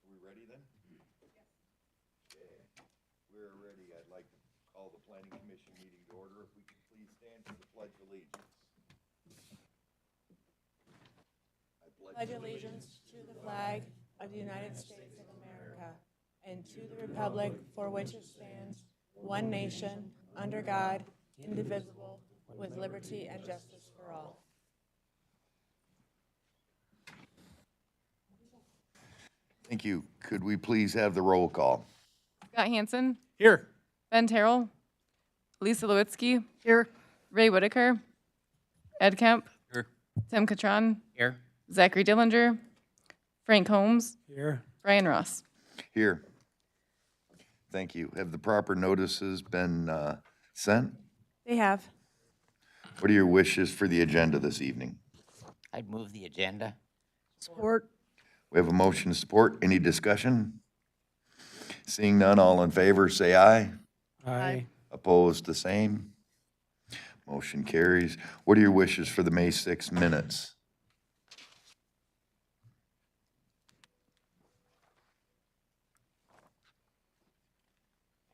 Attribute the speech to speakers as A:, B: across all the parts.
A: We ready then? Okay, we're ready. I'd like to call the planning commission meeting to order. If we could please stand for the pledge of allegiance. I
B: Pledge allegiance to the flag of the United States of America and to the republic for which it stands, one nation, under God, indivisible, with liberty and justice for all.
A: Thank you. Could we please have the roll call?
C: Scott Hansen,
D: Here.
C: Ben Terrell, Lisa Lewitsky,
B: Here.
C: Ray Whitaker, Ed Kemp,
D: Here.
C: Tim Catron,
D: Here.
C: Zachary Dillinger, Frank Holmes,
D: Here.
C: Brian Ross.
A: Here. Thank you. Have the proper notices been sent?
B: They have.
A: What are your wishes for the agenda this evening?
E: I'd move the agenda.
B: Support.
A: We have a motion to support. Any discussion? Seeing none, all in favor, say aye.
D: Aye.
A: Opposed, the same. Motion carries. What are your wishes for the May 6 minutes?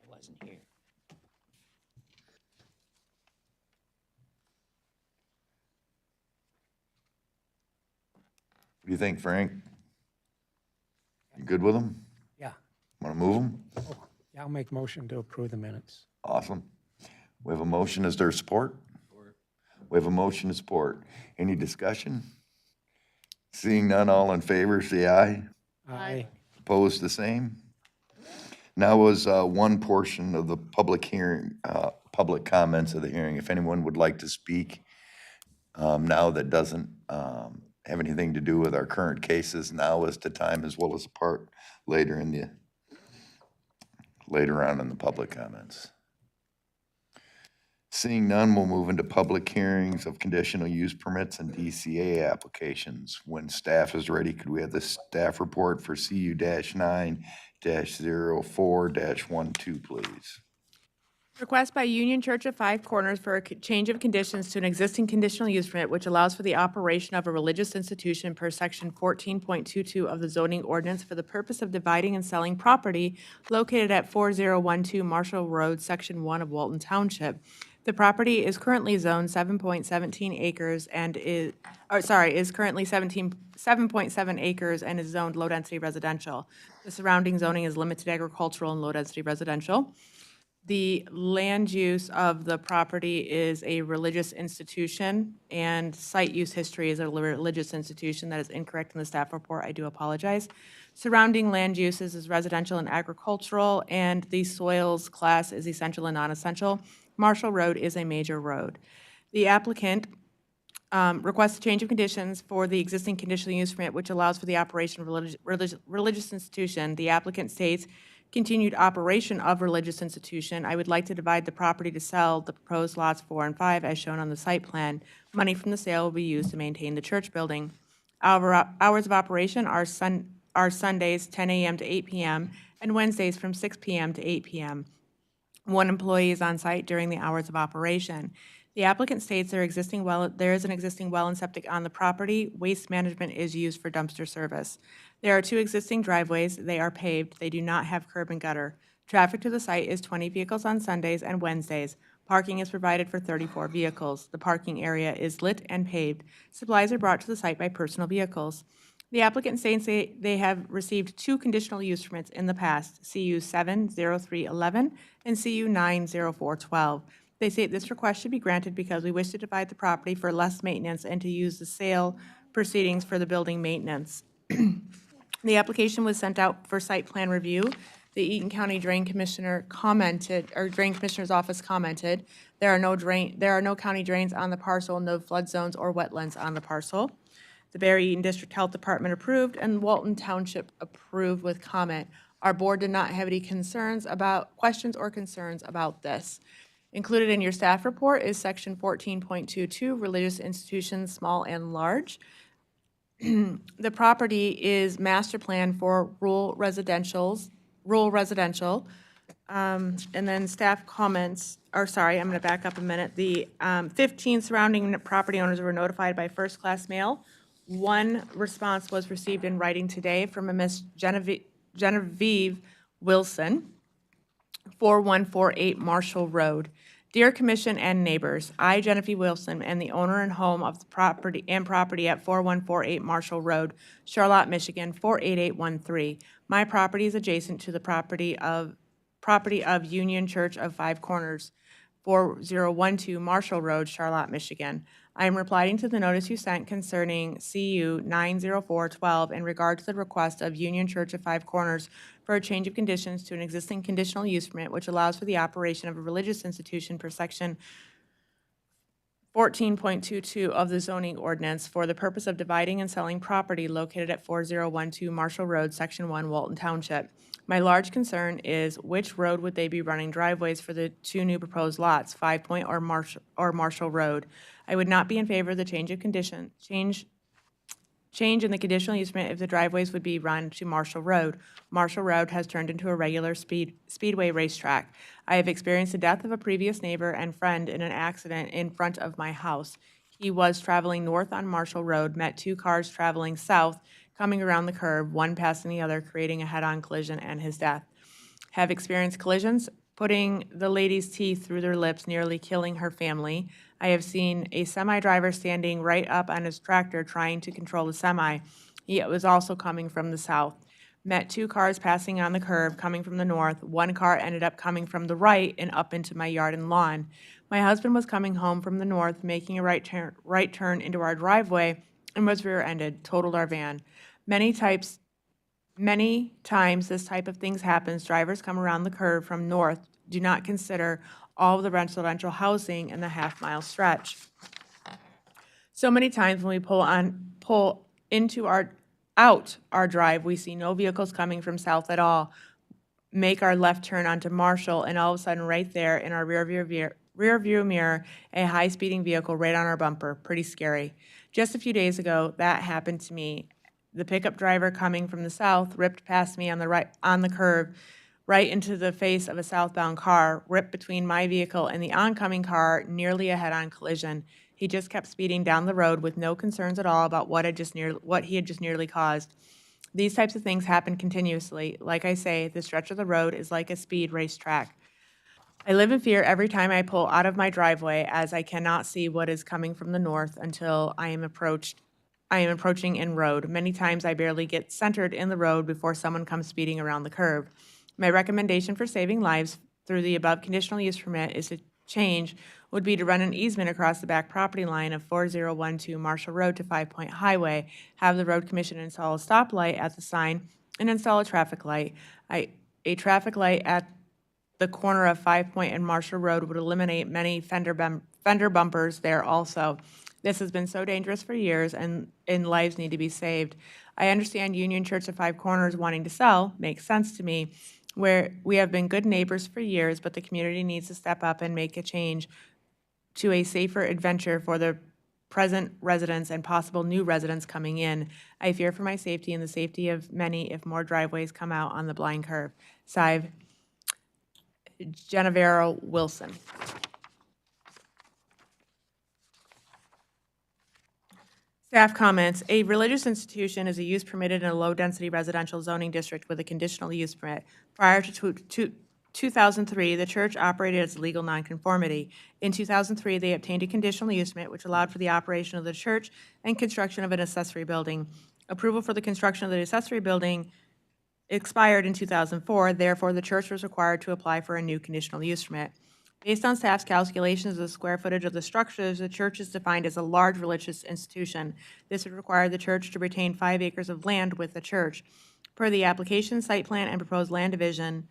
E: I wasn't here.
A: What do you think, Frank? You good with them?
D: Yeah.
A: Want to move them?
D: Yeah, I'll make motion to approve the minutes.
A: Awesome. We have a motion. Is there support? We have a motion to support. Any discussion? Seeing none, all in favor, say aye.
D: Aye.
A: Opposed, the same. Now was one portion of the public hearing, public comments of the hearing. If anyone would like to speak now that doesn't have anything to do with our current cases, now is the time, as well as a part later on in the public comments. Seeing none, we'll move into public hearings of conditional use permits and DCA applications. When staff is ready, could we have the staff report for CU-9-04-12, please?
B: Request by Union Church of Five Corners for a change of conditions to an existing conditional use permit which allows for the operation of a religious institution per section 14.22 of the zoning ordinance for the purpose of dividing and selling property located at 4012 Marshall Road, Section 1 of Walton Township. The property is currently zoned 7.17 acres and is currently 7.7 acres and is zoned low-density residential. The surrounding zoning is limited agricultural and low-density residential. The land use of the property is a religious institution, and site use history is a religious institution. That is incorrect in the staff report. I do apologize. Surrounding land uses is residential and agricultural, and the soils class is essential and non-essential. Marshall Road is a major road. The applicant requests a change of conditions for the existing conditional use permit, which allows for the operation of religious institution. The applicant states, continued operation of religious institution. I would like to divide the property to sell the proposed lots 4 and 5 as shown on the site plan. Money from the sale will be used to maintain the church building. Our hours of operation are Sundays 10 a.m. to 8 p.m. and Wednesdays from 6 p.m. to 8 p.m. One employee is on site during the hours of operation. The applicant states there is an existing well and septic on the property. Waste management is used for dumpster service. There are 2 existing driveways. They are paved. They do not have curb and gutter. Traffic to the site is 20 vehicles on Sundays and Wednesdays. Parking is provided for 34 vehicles. The parking area is lit and paved. Supplies are brought to the site by personal vehicles. The applicant states they have received 2 conditional use permits in the past, CU 7-0311 and CU 9-0412. They say this request should be granted because we wish to divide the property for less maintenance and to use the sale proceedings for the building maintenance. The application was sent out for site plan review. The Eaton County Drain Commissioner commented, or Drain Commissioner's Office commented, there are no county drains on the parcel, no flood zones or wetlands on the parcel. The Barry Eaton District Health Department approved and Walton Township approved with comment. Our board did not have any questions or concerns about this. Included in your staff report is section 14.22, religious institutions, small and large. The property is master plan for rural residential. And then staff comments, I'm going to back up a minute. The 15 surrounding property owners were notified by first-class mail. One response was received in writing today from a Miss Genevieve Wilson, 4148 Marshall Road. Dear Commission and neighbors, I, Genevieve Wilson, am the owner and home of the property at 4148 Marshall Road, Charlotte, Michigan, 48813. My property is adjacent to the property of Union Church of Five Corners, 4012 Marshall Road, Charlotte, Michigan. I am replying to the notice you sent concerning CU 90412 in regard to the request of Union Church of Five Corners for a change of conditions to an existing conditional use permit which allows for the operation of a religious institution per section 14.22 of the zoning ordinance for the purpose of dividing and selling property located at 4012 Marshall Road, Section 1, Walton Township. My large concern is which road would they be running driveways for the two new proposed lots, 5 Point or Marshall Road? I would not be in favor of the change in the conditional use permit if the driveways would be run to Marshall Road. Marshall Road has turned into a regular speedway racetrack. I have experienced the death of a previous neighbor and friend in an accident in front of my house. He was traveling north on Marshall Road, met two cars traveling south, coming around the curve, one passing the other, creating a head-on collision and his death. Have experienced collisions, putting the lady's teeth through their lips, nearly killing her family. I have seen a semi-driver standing right up on his tractor trying to control the semi. He was also coming from the south. Met two cars passing on the curve, coming from the north. One car ended up coming from the right and up into my yard and lawn. My husband was coming home from the north, making a right turn into our driveway, and was rear-ended, totaled our van. Many times this type of things happens. Drivers come around the curve from north, do not consider all of the residential housing in the half-mile stretch. So many times when we pull into out our drive, we see no vehicles coming from south at all. Make our left turn onto Marshall, and all of a sudden, right there in our rear view mirror, a high-speeding vehicle right on our bumper. Pretty scary. Just a few days ago, that happened to me. The pickup driver coming from the south ripped past me on the curve, right into the face of a southbound car, ripped between my vehicle and the oncoming car, nearly a head-on collision. He just kept speeding down the road with no concerns at all about what he had just nearly caused. These types of things happen continuously. Like I say, the stretch of the road is like a speed racetrack. I live in fear every time I pull out of my driveway, as I cannot see what is coming from the north until I am approaching in road. Many times I barely get centered in the road before someone comes speeding around the curve. My recommendation for saving lives through the above conditional use permit is to change would be to run an easement across the back property line of 4012 Marshall Road to 5 Point Highway, have the road commission install a stoplight at the sign, and install a traffic light. A traffic light at the corner of 5 Point and Marshall Road would eliminate many fender bumpers there also. This has been so dangerous for years, and lives need to be saved. I understand Union Church of Five Corners wanting to sell makes sense to me, where we have been good neighbors for years, but the community needs to step up and make a change to a safer adventure for the present residents and possible new residents coming in. I fear for my safety and the safety of many if more driveways come out on the blind curve. Sive, Genevero Wilson. Staff comments. A religious institution is a use permitted in a low-density residential zoning district with a conditional use permit. Prior to 2003, the church operated as legal nonconformity. In 2003, they obtained a conditional use permit which allowed for the operation of the church and construction of an accessory building. Approval for the construction of the accessory building expired in 2004. Therefore, the church was required to apply for a new conditional use permit. Based on staff's calculations of the square footage of the structures, the church is defined as a large religious institution. This would require the church to retain 5 acres of land with the church. Per the application, site plan, and proposed land division,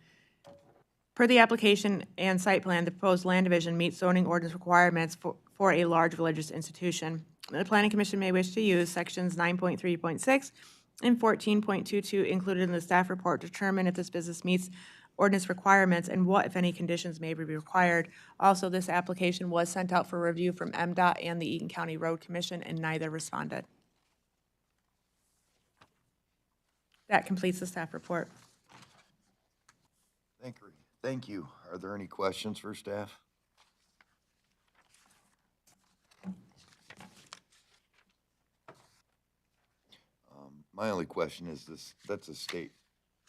B: the proposed land division meets zoning ordinance requirements for a large religious institution. The Planning Commission may wish to use sections 9.3.6 and 14.22 included in the staff report to determine if this business meets ordinance requirements and what, if any, conditions may be required. Also, this application was sent out for review from MDOT and the Eaton County Road Commission, and neither responded. That completes the staff report.
A: Thank you. Are there any questions for staff? My only question is this, that's a state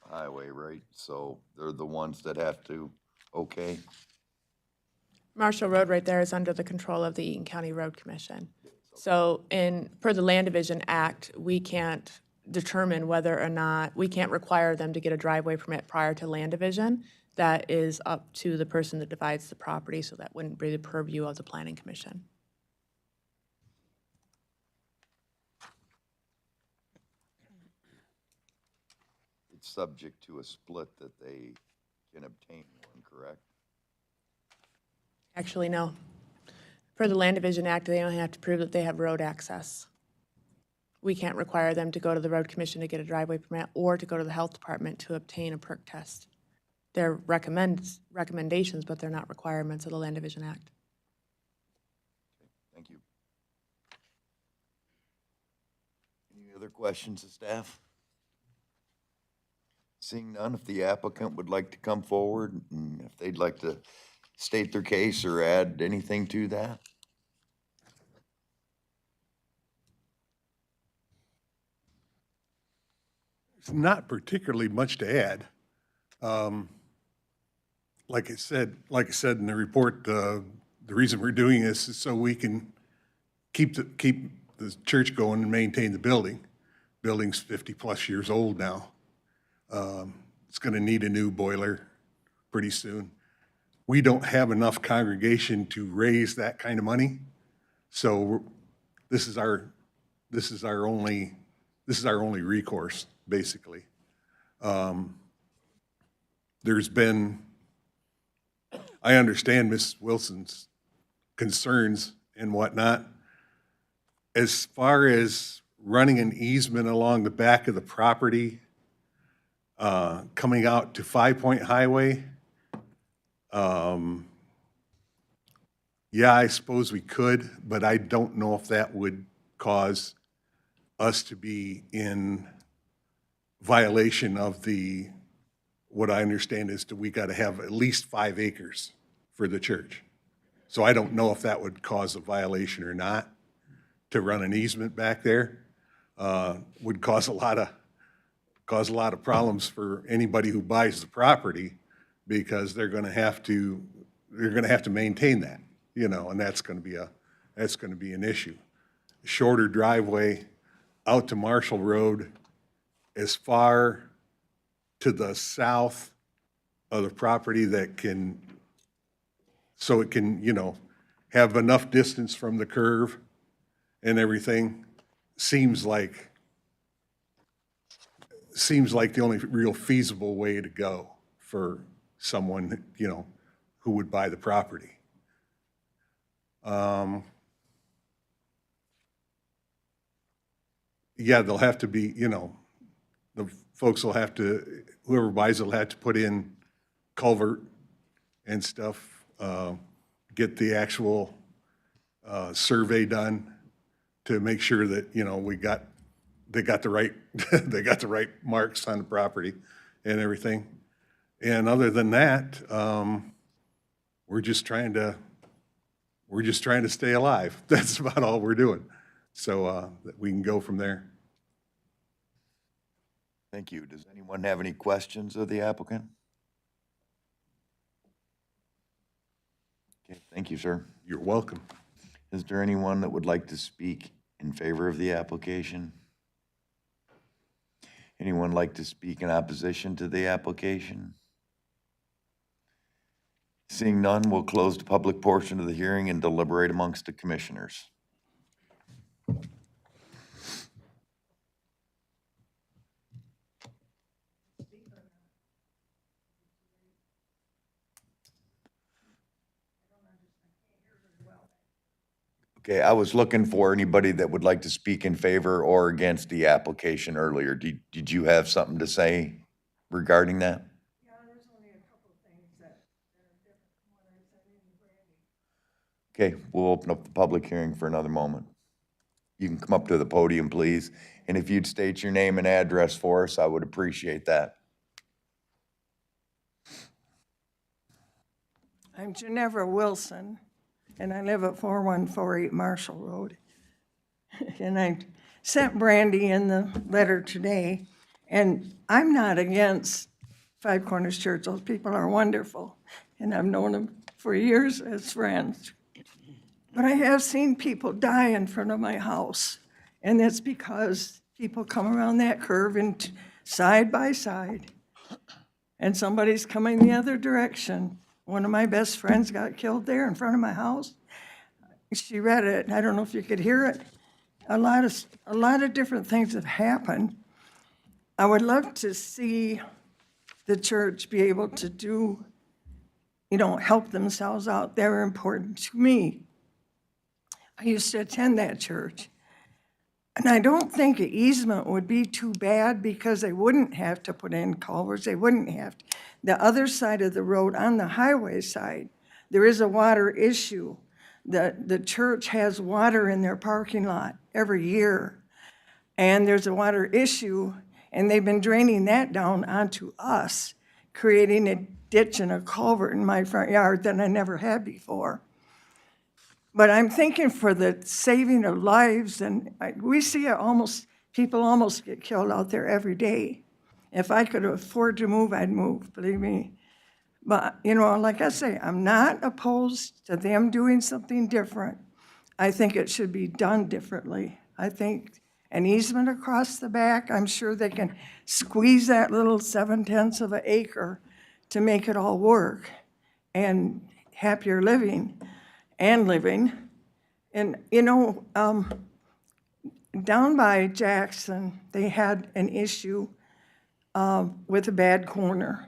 A: highway, right? So they're the ones that have to, okay?
B: Marshall Road right there is under the control of the Eaton County Road Commission. So per the Land Division Act, we can't determine whether or not, we can't require them to get a driveway permit prior to land division. That is up to the person that divides the property, so that wouldn't be the purview of the Planning Commission.
A: It's subject to a split that they can obtain one, correct?
B: Actually, no. Per the Land Division Act, they only have to prove that they have road access. We can't require them to go to the Road Commission to get a driveway permit or to go to the Health Department to obtain a perk test. They're recommendations, but they're not requirements of the Land Division Act.
A: Thank you. Any other questions of staff? Seeing none, if the applicant would like to come forward and if they'd like to state their case or add anything to that?
F: It's not particularly much to add. Like I said in the report, the reason we're doing this is so we can keep the church going and maintain the building. Building's 50-plus years old now. It's going to need a new boiler pretty soon. We don't have enough congregation to raise that kind of money, so this is our only recourse, basically. There's been, I understand Ms. Wilson's concerns and whatnot. As far as running an easement along the back of the property, coming out to 5 Point Highway, yeah, I suppose we could, but I don't know if that would cause us to be in violation of what I understand is that we got to have at least 5 acres for the church. So I don't know if that would cause a violation or not to run an easement back there. Would cause a lot of problems for anybody who buys the property, because they're going to have to maintain that, and that's going to be an issue. Shorter driveway out to Marshall Road, as far to the south of the property so it can, have enough distance from the curve and everything, seems like the only real feasible way to go for someone, who would buy the property. Yeah, they'll have to be, the folks will have to, whoever buys it will have to put in culvert and stuff, get the actual survey done to make sure that, they got the right, they got the right marks on the property and everything. And other than that, we're just trying to stay alive. That's about all we're doing. So that we can go from there.
A: Thank you. Does anyone have any questions of the applicant? Okay, thank you, sir.
F: You're welcome.
A: Is there anyone that would like to speak in favor of the application? Anyone like to speak in opposition to the application? Seeing none, we'll close the public portion of the hearing and deliberate amongst the commissioners. Okay, I was looking for anybody that would like to speak in favor or against the application earlier. Did you have something to say regarding that?
G: Yeah, there's only a couple of things that are different from what I said in Brandy.
A: Okay, we'll open up the public hearing for another moment. You can come up to the podium, please, and if you'd state your name and address for us, I would appreciate that.
G: I'm Ginevra Wilson, and I live at 4148 Marshall Road. And I sent Brandy in the letter today, And I'm not against Five Corners Church. Those people are wonderful, and I've known them for years as friends. But I have seen people die in front of my house, and it's because people come around that curve and side by side, and somebody's coming the other direction. One of my best friends got killed there in front of my house. She read it, I don't know if you could hear it. A lot of different things have happened. I would love to see the church be able to do, help themselves out. They're important to me. I used to attend that church. And I don't think an easement would be too bad because they wouldn't have to put in culverts. They wouldn't have to. The other side of the road, on the highway side, there is a water issue. The church has water in their parking lot every year. And there's a water issue, and they've been draining that down onto us, creating a ditch and a culvert in my front yard that I never had before. But I'm thinking for the saving of lives, and we see it people almost get killed out there every day. If I could afford to move, I'd move, believe me. But, like I say, I'm not opposed to them doing something different. I think it should be done differently. I think an easement across the back, I'm sure they can squeeze that little 7/10 of an acre to make it all work and happier living. And, down by Jackson, they had an issue with a bad corner.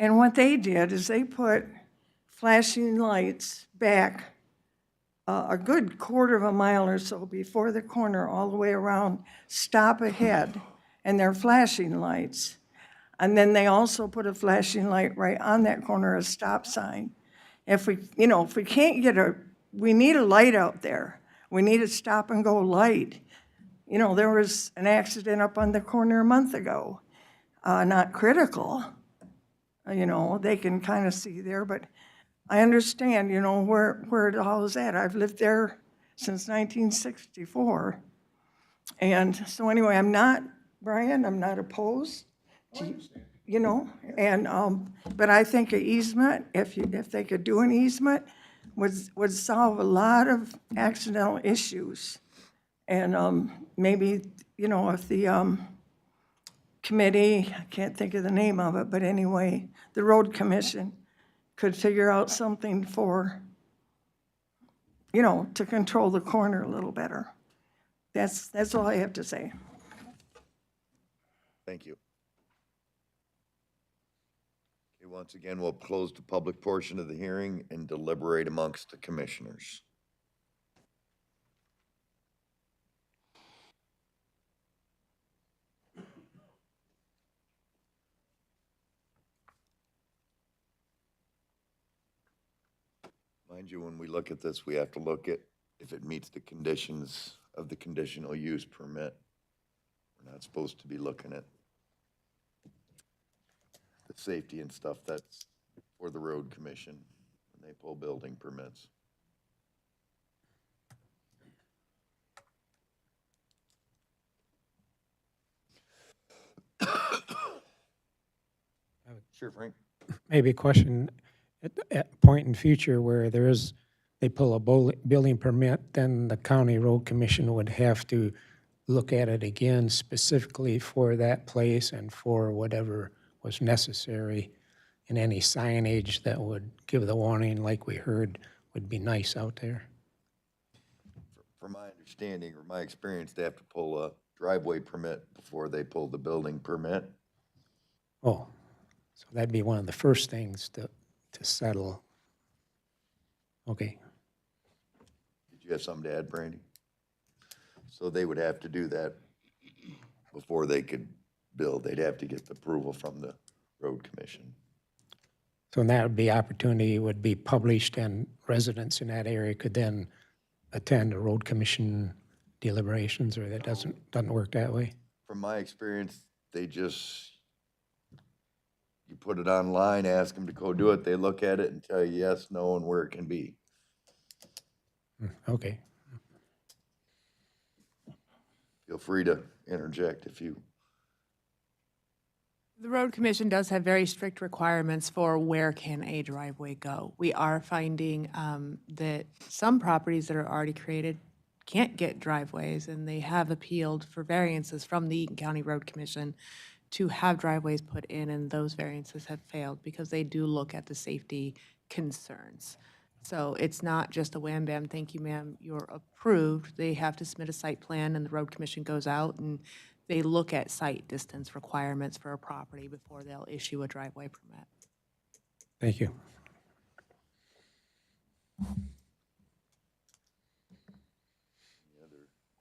G: And what they did is they put flashing lights back a good quarter of a mile or so before the corner, all the way around, stop ahead, and they're flashing lights. And then they also put a flashing light right on that corner, a stop sign. If we can't we need a light out there. We need a stop and go light. There was an accident up on the corner a month ago. Not critical. They can kind of see there, but I understand, where it all is at. I've lived there since 1964. And so anyway, Brian, I'm not opposed. But I think an easement, if they could do an easement, would solve a lot of accidental issues. And maybe, if the committee, I can't think of the name of it, but anyway, the road commission could figure out something for, to control the corner a little better. That's all I have to say.
A: Thank you. Okay, once again, we'll close the public portion of the hearing and deliberate amongst the commissioners. Mind you, when we look at this, we have to look at if it meets the conditions of the conditional use permit. We're not supposed to be looking at the safety and stuff that's for the road commission when they pull building permits. Sure, Frank.
D: Maybe a question, at a point in future where they pull a building permit, then the county road commission would have to look at it again specifically for that place and for whatever was necessary. And any signage that would give the warning, like we heard, would be nice out there.
A: From my understanding or my experience, they have to pull a driveway permit before they pull the building permit.
D: Oh, so that'd be one of the first things to settle. Okay.
A: Did you have something to add, Brandy? So they would have to do that before they could build. They'd have to get the approval from the road commission.
D: So that would be opportunity would be published, and residents in that area could then attend the road commission deliberations, or that doesn't work that way?
A: From my experience, you put it online, ask them to go do it, they look at it and tell you yes, no, and where it can be.
D: Okay.
A: Feel free to interject if you
B: The road commission does have very strict requirements for where can a driveway go. We are finding that some properties that are already created can't get driveways, and they have appealed for variances from the Eaton County Road Commission to have driveways put in, and those variances have failed because they do look at the safety concerns. So it's not just a wham bam, thank you ma'am, you're approved. They have to submit a site plan, and the road commission goes out and they look at site distance requirements for a property before they'll issue a driveway permit.
D: Thank you.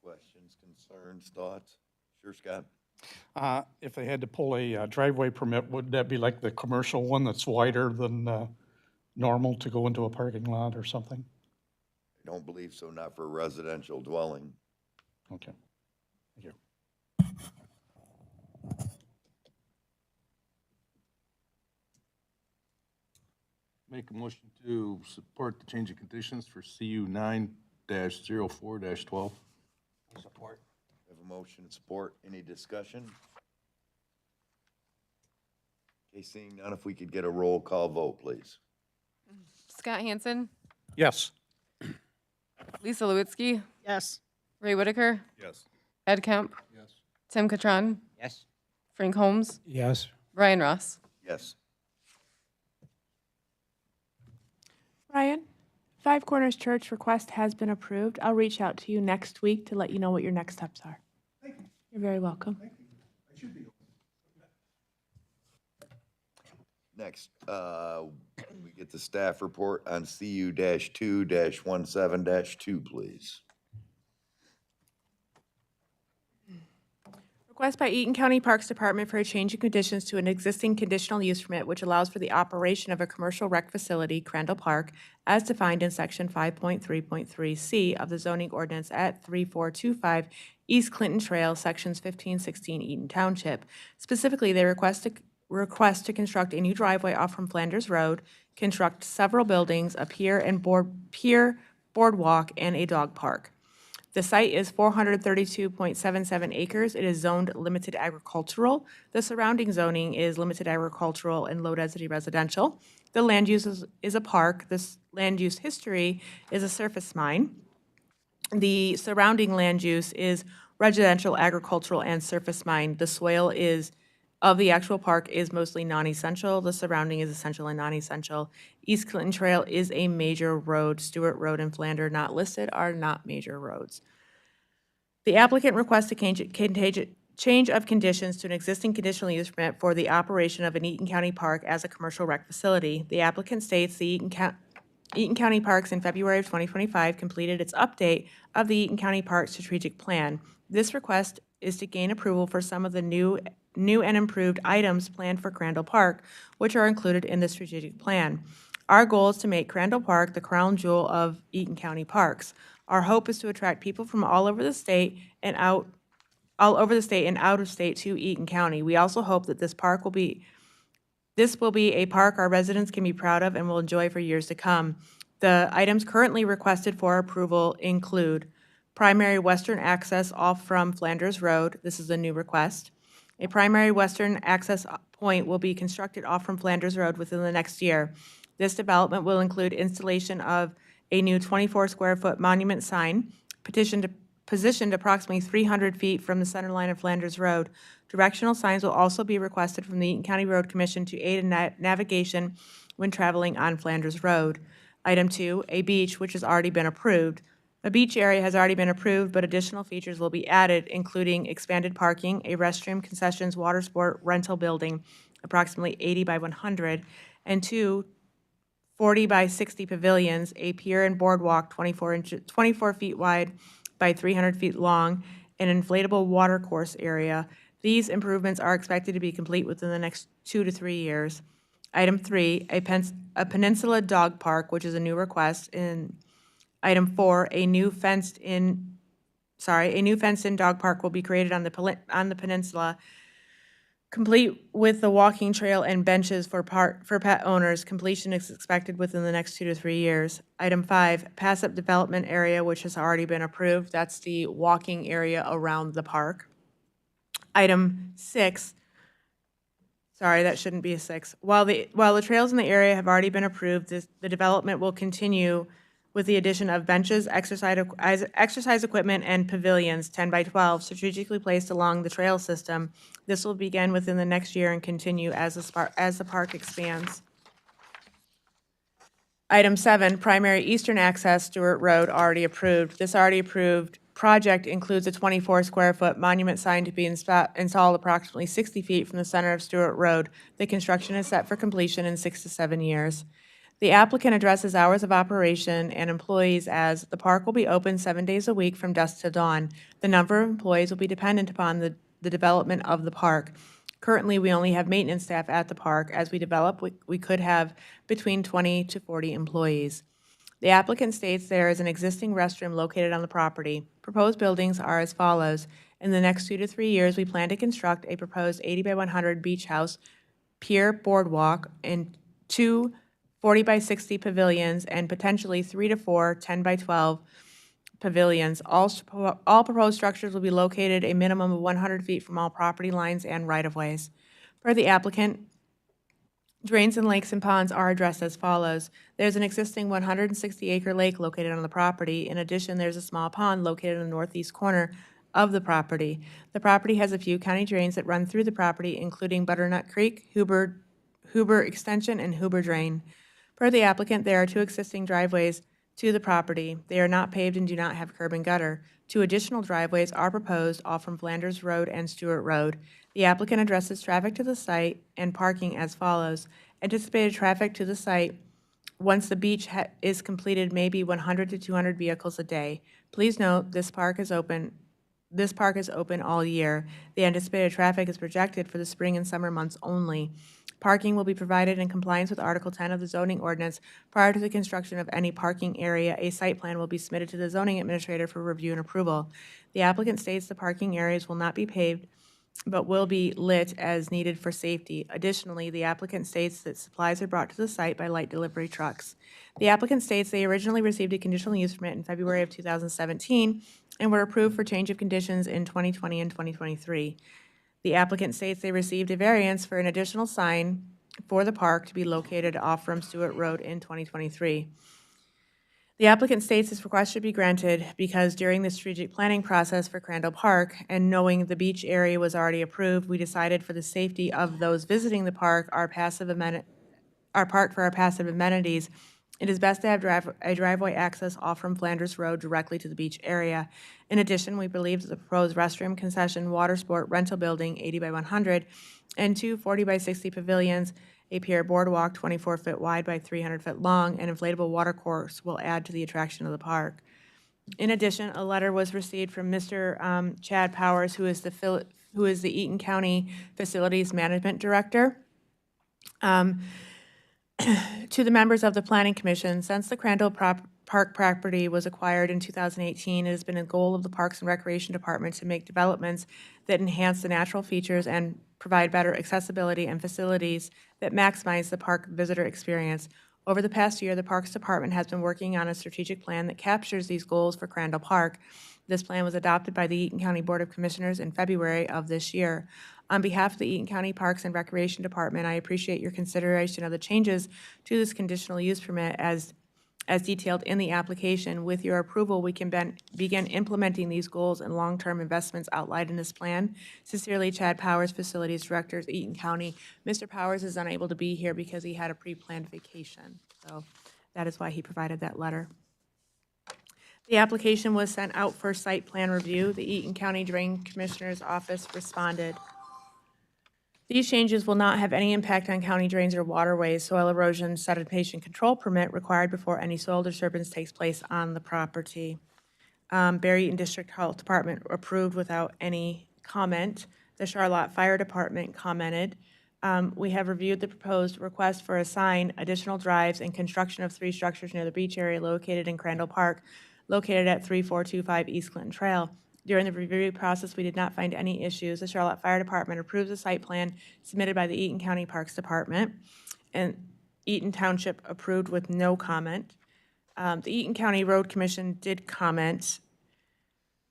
A: Questions, concerns, thoughts? Sure, Scott?
H: If they had to pull a driveway permit, would that be like the commercial one that's wider than normal to go into a parking lot or something?
A: I don't believe so, not for a residential dwelling.
H: Okay, thank you.
I: Make a motion to support the change of conditions for CU 9-04-12.
E: Support.
A: Have a motion and support. Any discussion? Okay, seeing none, if we could get a roll call vote, please.
C: Scott Hansen,
H: Yes.
C: Lisa Lewitsky,
G: Yes.
C: Ray Whitaker,
I: Yes.
C: Ed Kemp,
I: Yes.
C: Tim Catron,
E: Yes.
C: Frank Holmes,
D: Yes.
C: Ryan Ross.
A: Yes.
B: Ryan, Five Corners Church request has been approved. I'll reach out to you next week to let you know what your next steps are. Thank you. You're very welcome.
A: Next, we get the staff report on CU-2-17-2, please.
B: Request by Eaton County Parks Department for a change in conditions to an existing conditional use permit which allows for the operation of a commercial rec facility, Crandall Park, as defined in section 5.3.3C of the zoning ordinance at 3425 East Clinton Trail, sections 1516 Eaton Township. Specifically, they request to construct a new driveway off from Flanders Road, construct several buildings, a pier, boardwalk, and a dog park. The site is 432.77 acres. It is zoned limited agricultural. The surrounding zoning is limited agricultural and low-density residential. The land use is a park. This land use history is a surface mine. The surrounding land use is residential, agricultural, and surface mine. The soil of the actual park is mostly non-essential. The surrounding is essential and non-essential. East Clinton Trail is a major road. Stewart Road and Flander, not listed, are not major roads. The applicant requests a change of conditions to an existing conditional use permit for the operation of an Eaton County Park as a commercial rec facility. The applicant states the Eaton County Parks in February of 2025 completed its update of the Eaton County Park Strategic Plan. This request is to gain approval for some of the new and improved items planned for Crandall Park, which are included in the strategic plan. Our goal is to make Crandall Park the crown jewel of Eaton County parks. Our hope is to attract people from all over the state and out of state to Eaton County. We also hope that this will be a park our residents can be proud of and will enjoy for years to come. The items currently requested for approval include primary western access off from Flanders Road. This is a new request. A primary western access point will be constructed off from Flanders Road within the next year. This development will include installation of a new 24-square-foot monument sign positioned approximately 300 feet from the center line of Flanders Road. Directional signs will also be requested from the Eaton County Road Commission to aid in navigation when traveling on Flanders Road. Item 2, a beach, which has already been approved. A beach area has already been approved, but additional features will be added, including expanded parking, a restroom, concessions, water sport, rental building, approximately 80 by 100, and 2 40 by 60 pavilions, a pier and boardwalk 24 feet wide by 300 feet long, an inflatable water course area. These improvements are expected to be complete within the next 2 to 3 years. Item 3, a peninsula dog park, which is a new request. In item 4, a new fenced-in dog park will be created on the peninsula, complete with the walking trail and benches for pet owners. Completion is expected within the next 2 to 3 years. Item 5, pass-up development area, which has already been approved. That's the walking area around the park. Item 6, Sorry, that shouldn't be a 6. While the trails in the area have already been approved, the development will continue with the addition of benches, exercise equipment, and pavilions, 10 by 12, strategically placed along the trail system. This will begin within the next year and continue as the park expands. Item 7, primary eastern access, Stewart Road, already approved. This already approved project includes a 24-square-foot monument sign to be installed approximately 60 feet from the center of Stewart Road. The construction is set for completion in 6 to 7 years. The applicant addresses hours of operation and employees as the park will be open 7 days a week from dusk to dawn. The number of employees will be dependent upon the development of the park. Currently, we only have maintenance staff at the park. As we develop, we could have between 20 to 40 employees. The applicant states there is an existing restroom located on the property. Proposed buildings are as follows. In the next 2 to 3 years, we plan to construct a proposed 80 by 100 beach house, pier boardwalk, and 2 40 by 60 pavilions, and potentially 3 to 4 10 by 12 pavilions. All proposed structures will be located a minimum of 100 feet from all property lines and right-of-ways. Per the applicant, drains and lakes and ponds are addressed as follows. There's an existing 160-acre lake located on the property. In addition, there's a small pond located in the northeast corner of the property. The property has a few county drains that run through the property, including Butternut Creek, Huber Extension, and Huber Drain. Per the applicant, there are 2 existing driveways to the property. They are not paved and do not have curb and gutter. 2 additional driveways are proposed, all from Flanders Road and Stewart Road. The applicant addresses traffic to the site and parking as follows. Anticipated traffic to the site once the beach is completed may be 100 to 200 vehicles a day. Please note, this park is open all year. The anticipated traffic is projected for the spring and summer months only. Parking will be provided in compliance with Article 10 of the zoning ordinance. Prior to the construction of any parking area, a site plan will be submitted to the zoning administrator for review and approval. The applicant states the parking areas will not be paved, but will be lit as needed for safety. Additionally, the applicant states that supplies are brought to the site by light delivery trucks. The applicant states they originally received a conditional use permit in February of 2017 and were approved for change of conditions in 2020 and 2023. The applicant states they received a variance for an additional sign for the park to be located off from Stewart Road in 2023. The applicant states this request should be granted because during the strategic planning process for Crandall Park, and knowing the beach area was already approved, we decided for the safety of those visiting the park, our park for our passive amenities, it is best to have a driveway access off from Flanders Road directly to the beach area. In addition, we believe that the proposed restroom, concession, water sport, rental building, 80 by 100, and 2 40 by 60 pavilions, a pier boardwalk 24 foot wide by 300 foot long, and inflatable water course will add to the attraction of the park. In addition, a letter was received from Mr. Chad Powers, who is the Eaton County Facilities Management Director. To the members of the Planning Commission, since the Crandall Park property was acquired in 2018, it has been a goal of the Parks and Recreation Department to make developments that enhance the natural features and provide better accessibility and facilities that maximize the park visitor experience. Over the past year, the Parks Department has been working on a strategic plan that captures these goals for Crandall Park. This plan was adopted by the Eaton County Board of Commissioners in February of this year. On behalf of the Eaton County Parks and Recreation Department, I appreciate your consideration of the changes to this conditional use permit as detailed in the application. With your approval, we can begin implementing these goals and long-term investments outlined in this plan. Sincerely, Chad Powers, Facilities Director, Eaton County. Mr. Powers is unable to be here because he had a pre-planned vacation, so that is why he provided that letter. The application was sent out for site plan review. The Eaton County Drain Commissioner's Office responded. These changes will not have any impact on county drains or waterways. Soil erosion sedimentation control permit required before any soil disturbance takes place on the property. Barre Eaton District Health Department approved without any comment. The Charlotte Fire Department commented. We have reviewed the proposed request for a sign, additional drives, and construction of 3 structures near the beach area located in Crandall Park, located at 3425 East Clinton Trail. During the review process, we did not find any issues. The Charlotte Fire Department approved the site plan submitted by the Eaton County Parks Department, and Eaton Township approved with no comment. The Eaton County Road Commission did comment.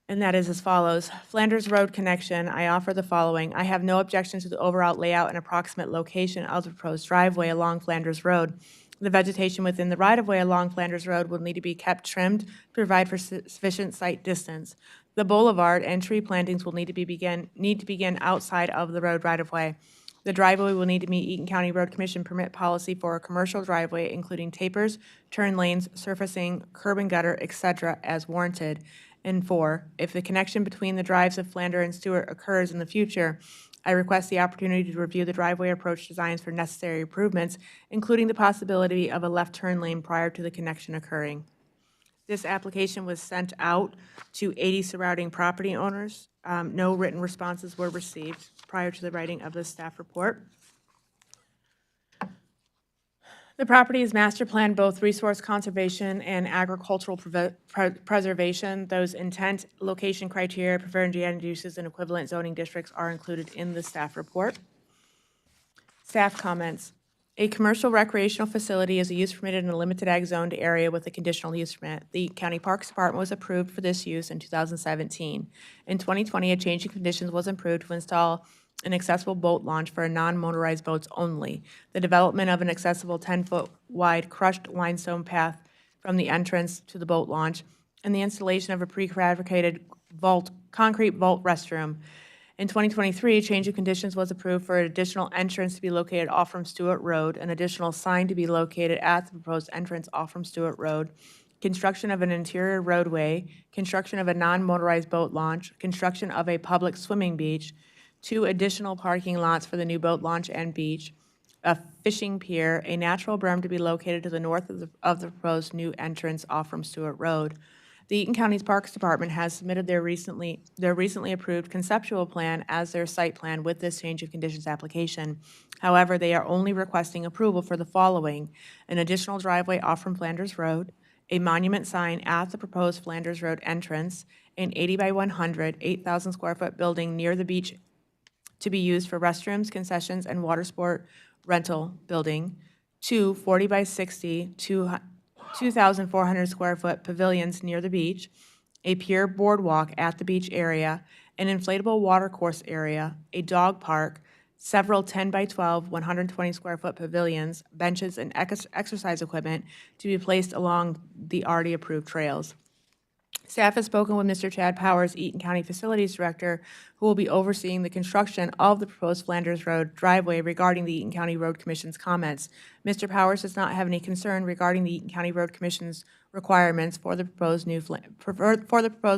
B: and that is as follows. Flanders Road connection, I offer the following. I have no objection to the overall layout and approximate location of the proposed driveway along Flanders Road. The vegetation within the right-of-way along Flanders Road will need to be kept trimmed to provide for sufficient site distance. The boulevard and tree plantings will need to begin outside of the road right-of-way. The driveway will need to meet Eaton County Road Commission permit policy for a commercial driveway, including tapers, turn lanes, surfacing, curb and gutter, etc., as warranted. And 4, if the connection between the drives of Flander and Stewart occurs in the future, I request the opportunity to review the driveway approach designs for necessary improvements, including the possibility of a left turn lane prior to the connection occurring. This application was sent out to 80 surrounding property owners. No written responses were received prior to the writing of the staff report. The property is master planned both resource conservation and agricultural preservation. Those intent, location criteria, preferred land uses, and equivalent zoning districts are included in the staff report. Staff comments. A commercial recreational facility is a use permitted in a limited ag zoned area with a conditional use permit. The County Parks Department was approved for this use in 2017. In 2020, a change in conditions was approved to install an accessible boat launch for non-motorized boats only. The development of an accessible 10-foot wide crushed limestone path from the entrance to the boat launch, and the installation of a prefabricated concrete vault restroom. In 2023, a change of conditions was approved for an additional entrance to be located off from Stewart Road, an additional sign to be located at the proposed entrance off from Stewart Road, construction of an interior roadway, construction of a non-motorized boat launch, construction of a public swimming beach, 2 additional parking lots for the new boat launch and beach, a fishing pier, a natural berm to be located to the north of the proposed new entrance off from Stewart Road. The Eaton County Parks Department has submitted their recently approved conceptual plan as their site plan with this change of conditions application. However, they are only requesting approval for the following: an additional driveway off from Flanders Road, a monument sign at the proposed Flanders Road entrance, an 80 by 100, 8,000 square foot building near the beach to be used for restrooms, concessions, and water sport rental building, 2 40 by 60, 2,400 square foot pavilions near the beach, a pier boardwalk at the beach area, an inflatable water course area, a dog park, several 10 by 12, 120 square foot pavilions, benches, and exercise equipment to be placed along the already approved trails. Staff has spoken with Mr. Chad Powers, Eaton County Facilities Director, who will be overseeing the construction of the proposed Flanders Road driveway regarding the Eaton County Road Commission's comments. Mr. Powers does not have any concern regarding the Eaton County Road Commission's requirements for the proposed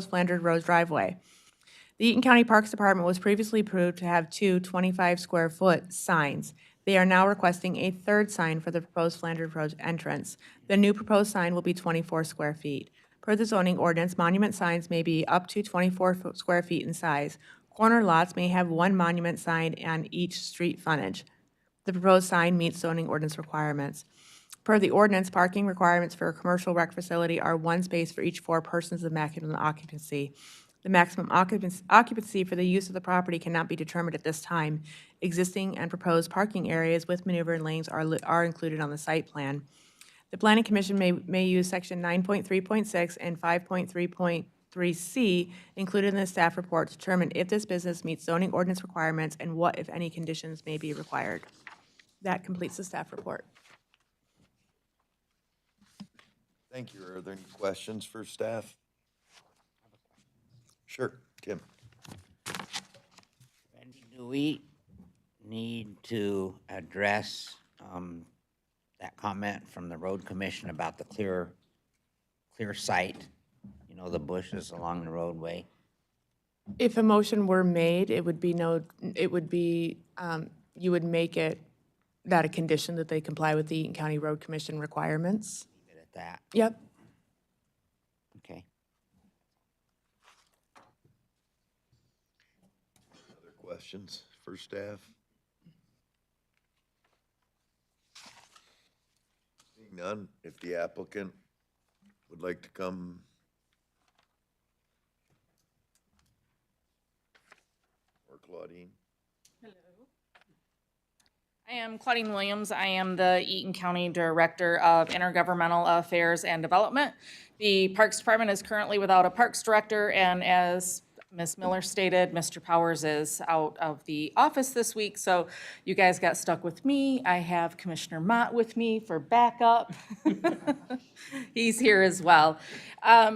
B: Flanders Road driveway. The Eaton County Parks Department was previously approved to have 2 25-square-foot signs. They are now requesting a 3rd sign for the proposed Flanders Road entrance. The new proposed sign will be 24 square feet. Per the zoning ordinance, monument signs may be up to 24 square feet in size. Corner lots may have 1 monument sign on each street frontage. The proposed sign meets zoning ordinance requirements. Per the ordinance, parking requirements for a commercial rec facility are 1 space for each 4 persons of maximum occupancy. The maximum occupancy for the use of the property cannot be determined at this time. Existing and proposed parking areas with maneuver lanes are included on the site plan. The Planning Commission may use Section 9.3.6 and 5.3.3C included in the staff report to determine if this business meets zoning ordinance requirements and what, if any, conditions may be required. That completes the staff report.
A: Thank you. Are there any questions for staff? Sure, Kim.
E: Randy, do we need to address that comment from the road commission about the clear site? You know, the bushes along the roadway?
B: If a motion were made, you would make it that a condition that they comply with the Eaton County Road Commission requirements.
E: Leave it at that,
B: Yep.
E: okay?
A: Other questions for staff? Seeing none, if the applicant would like to come. Or Claudine?
J: I am Claudine Williams. I am the Eaton County Director of Intergovernmental Affairs and Development. The Parks Department is currently without a Parks Director, and as Ms. Miller stated, Mr. Powers is out of the office this week, so you guys got stuck with me. I have Commissioner Mott with me for backup. He's here as well.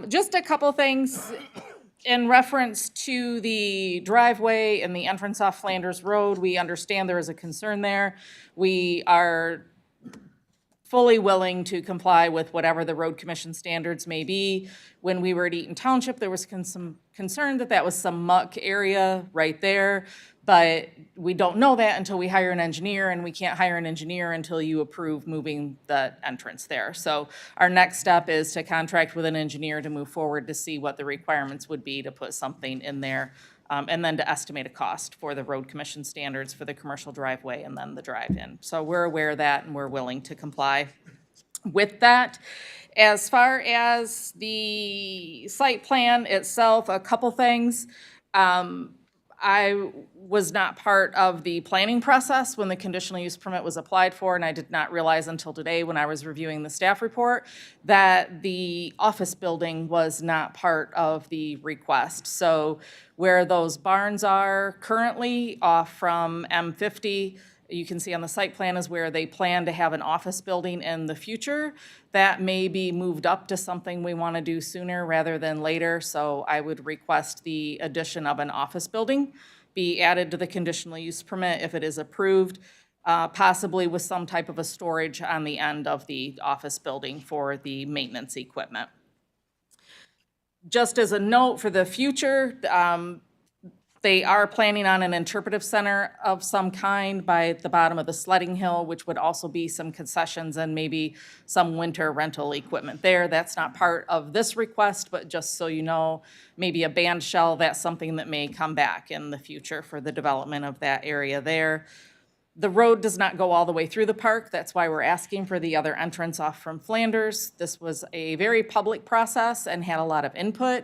J: Just a couple things. In reference to the driveway and the entrance off Flanders Road, we understand there is a concern there. We are fully willing to comply with whatever the road commission standards may be. When we were at Eaton Township, there was some concern that that was some muck area right there, but we don't know that until we hire an engineer, and we can't hire an engineer until you approve moving the entrance there. So our next step is to contract with an engineer to move forward to see what the requirements would be to put something in there, and then to estimate a cost for the road commission standards for the commercial driveway and then the drive-in. So we're aware of that, and we're willing to comply with that. As far as the site plan itself, a couple things. I was not part of the planning process when the conditional use permit was applied for, and I did not realize until today when I was reviewing the staff report that the office building was not part of the request. So where those barns are currently off from M50, you can see on the site plan is where they plan to have an office building in the future. That may be moved up to something we want to do sooner rather than later. So I would request the addition of an office building be added to the conditional use permit if it is approved, possibly with some type of a storage on the end of the office building for the maintenance equipment. Just as a note for the future, they are planning on an interpretive center of some kind by the bottom of the sledding hill, which would also be some concessions and maybe some winter rental equipment there. That's not part of this request, but just so you know, maybe a band shell, that's something that may come back in the future for the development of that area there. The road does not go all the way through the park. That's why we're asking for the other entrance off from Flanders. This was a very public process and had a lot of input.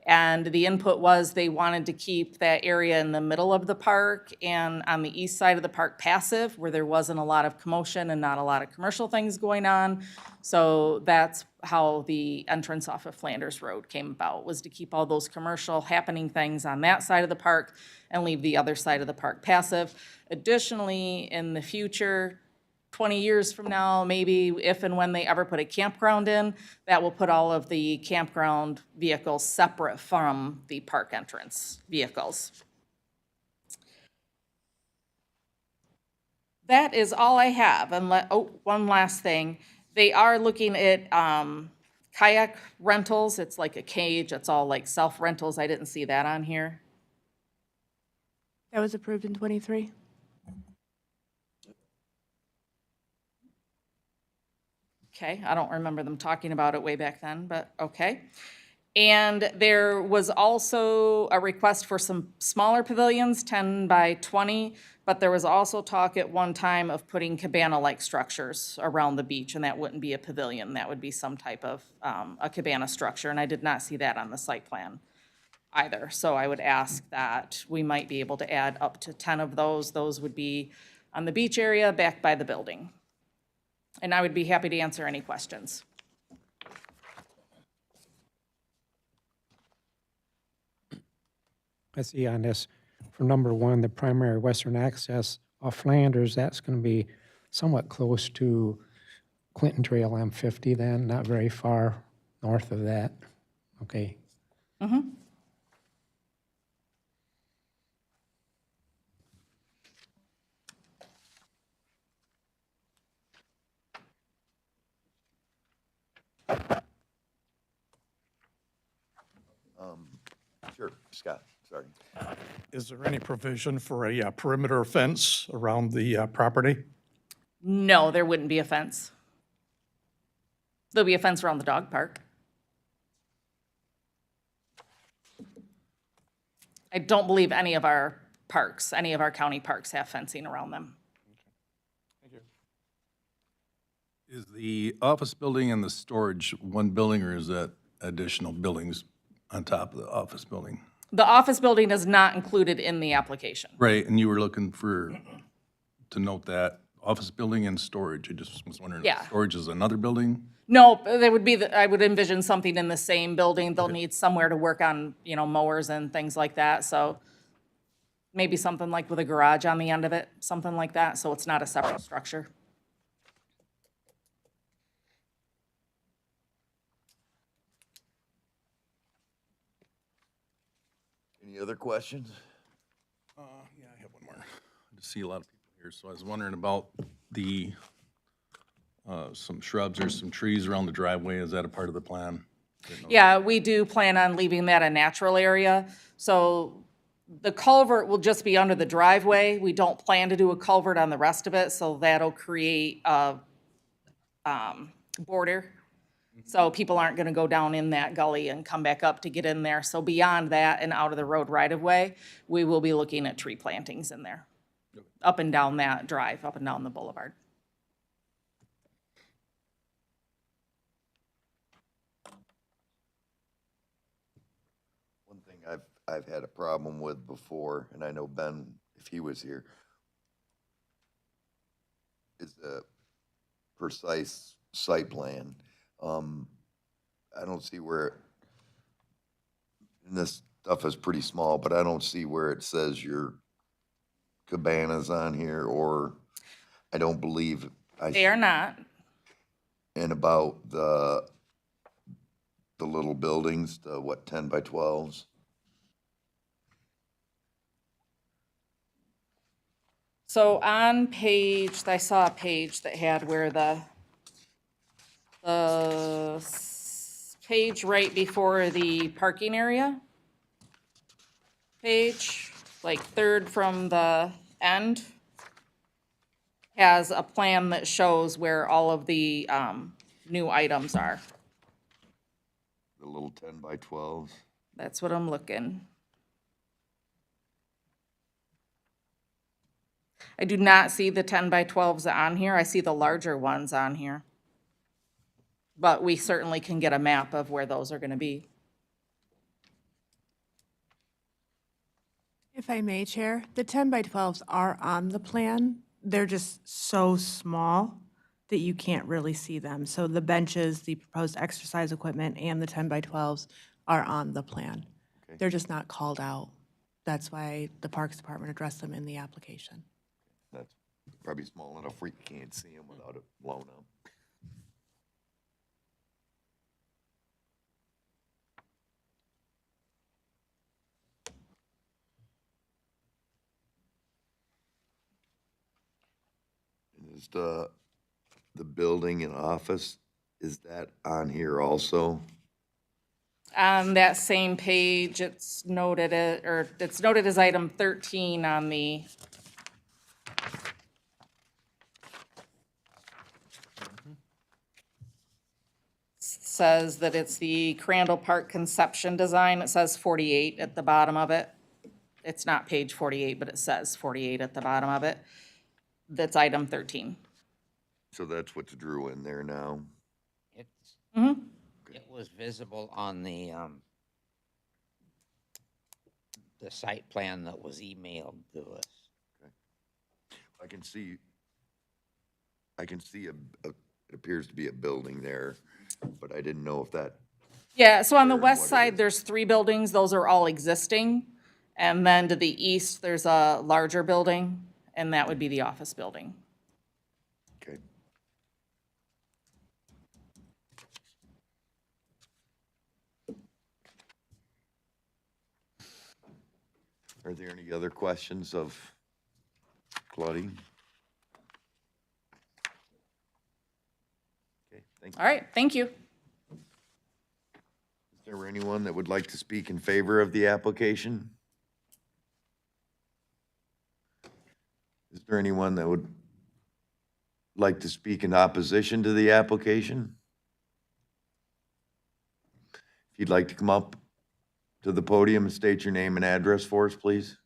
J: And the input was they wanted to keep that area in the middle of the park and on the east side of the park passive, where there wasn't a lot of commotion and not a lot of commercial things going on. So that's how the entrance off of Flanders Road came about, was to keep all those commercial happening things on that side of the park and leave the other side of the park passive. Additionally, in the future, 20 years from now, maybe if and when they ever put a campground in, that will put all of the campground vehicles separate from the park entrance vehicles. That is all I have. One last thing. They are looking at kayak rentals. It's like a cage. It's all like self-rentals. I didn't see that on here.
B: That was approved in '23.
J: Okay, I don't remember them talking about it way back then, but okay. And there was also a request for some smaller pavilions, 10 by 20, but there was also talk at one time of putting cabana-like structures around the beach, and that wouldn't be a pavilion. That would be some type of a cabana structure, and I did not see that on the site plan either. So I would ask that we might be able to add up to 10 of those. Those would be on the beach area back by the building. And I would be happy to answer any questions.
D: I see on this, for number one, the primary western access off Flanders, that's going to be somewhat close to Clinton Trail M50 then, not very far north of that. Okay.
J: Mm-hmm.
A: Sure, Scott, sorry.
H: Is there any provision for a perimeter fence around the property?
J: No, there wouldn't be a fence. There'll be a fence around the dog park. I don't believe any of our parks, any of our county parks have fencing around them.
H: Thank you.
I: Is the office building and the storage one building, or is that additional buildings on top of the office building?
J: The office building is not included in the application.
I: Right, and you were looking to note that office building and storage. I just was wondering
J: Yeah.
I: if storage is another building?
J: No, they would be, I would envision something in the same building. They'll need somewhere to work on, you know, mowers and things like that, so maybe something like with a garage on the end of it, something like that, so it's not a separate structure.
A: Any other questions?
I: Yeah, I have one more. I just see a lot of people here, so I was wondering about the, some shrubs or some trees around the driveway. Is that a part of the plan?
J: Yeah, we do plan on leaving that a natural area, so the culvert will just be under the driveway. We don't plan to do a culvert on the rest of it, so that'll create a border. So people aren't gonna go down in that gully and come back up to get in there. So beyond that and out of the road right of way, we will be looking at tree plantings in there. Up and down that drive, up and down the boulevard.
A: One thing I've had a problem with before, and I know Ben, if he was here, is the precise site plan. I don't see where, and this stuff is pretty small, but I don't see where it says your cabanas on here, or I don't believe I.
J: They are not.
A: And about the little buildings, the what, 10 by 12s?
J: So on page, I saw a page that had where the page right before the parking area page, like third from the end, has a plan that shows where all of the new items are.
A: The little 10 by 12s?
J: That's what I'm looking. I do not see the 10 by 12s on here. I see the larger ones on here. But we certainly can get a map of where those are gonna be.
B: If I may, Chair, the 10 by 12s are on the plan. They're just so small that you can't really see them. So the benches, the proposed exercise equipment, and the 10 by 12s are on the plan. They're just not called out. That's why the Parks Department addressed them in the application.
A: That's probably small enough where you can't see them without it blown up. And is the building and office, is that on here also?
J: On that same page, it's noted, it's noted as item 13 on the says that it's the Crandall Park conception design. It says 48 at the bottom of it. It's not page 48, but it says 48 at the bottom of it. That's item 13.
A: So that's what's drew in there now.
E: It's,
J: Mhm.
E: it was visible on the site plan that was emailed to us.
A: I can see it appears to be a building there, but I didn't know if that,
J: Yeah, so on the
A: Or
J: west
A: what it
J: side,
A: is.
J: there's 3 buildings. Those are all existing. And then to the east, there's a larger building, and that would be the office building.
A: okay. Are there any other questions of Claudine? Okay, thank you.
J: All right, thank you.
A: Is there anyone that would like to speak in favor of the application? Is there anyone that would like to speak in opposition to the application? If you'd like to come up to the podium and state your name and address for us, please.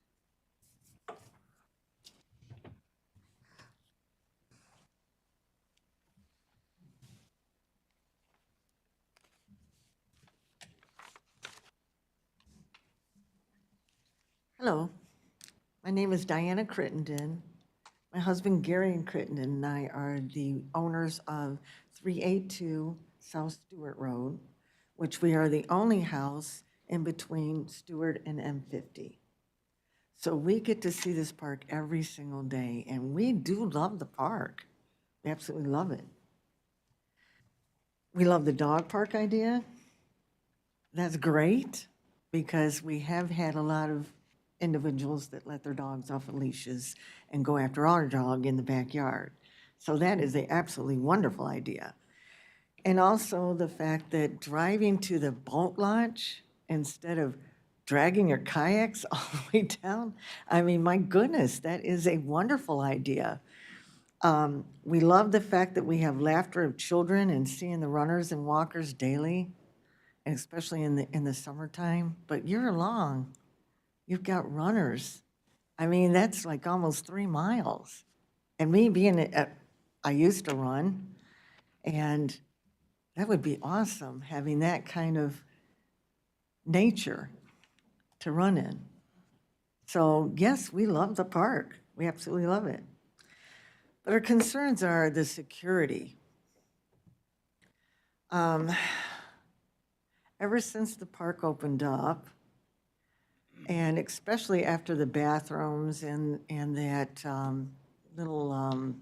K: Hello, my name is Diana Crittenden. My husband Gary Crittenden and I are the owners of 382 South Stewart Road, which we are the only house in between Stewart and M50. So we get to see this park every single day, and we do love the park. We absolutely love it. We love the dog park idea. That's great, because we have had a lot of individuals that let their dogs off of leashes and go after our dog in the backyard. So that is an absolutely wonderful idea. And also the fact that driving to the boat launch instead of dragging your kayaks all the way down, I mean, my goodness, that is a wonderful idea. We love the fact that we have laughter of children and seeing the runners and walkers daily, and especially in the summertime. But year long, you've got runners. I mean, that's like almost 3 miles. And me being, I used to run, and that would be awesome, having that kind of nature to run in. So yes, we love the park. We absolutely love it. But our concerns are the security. Ever since the park opened up, and especially after the bathrooms and that little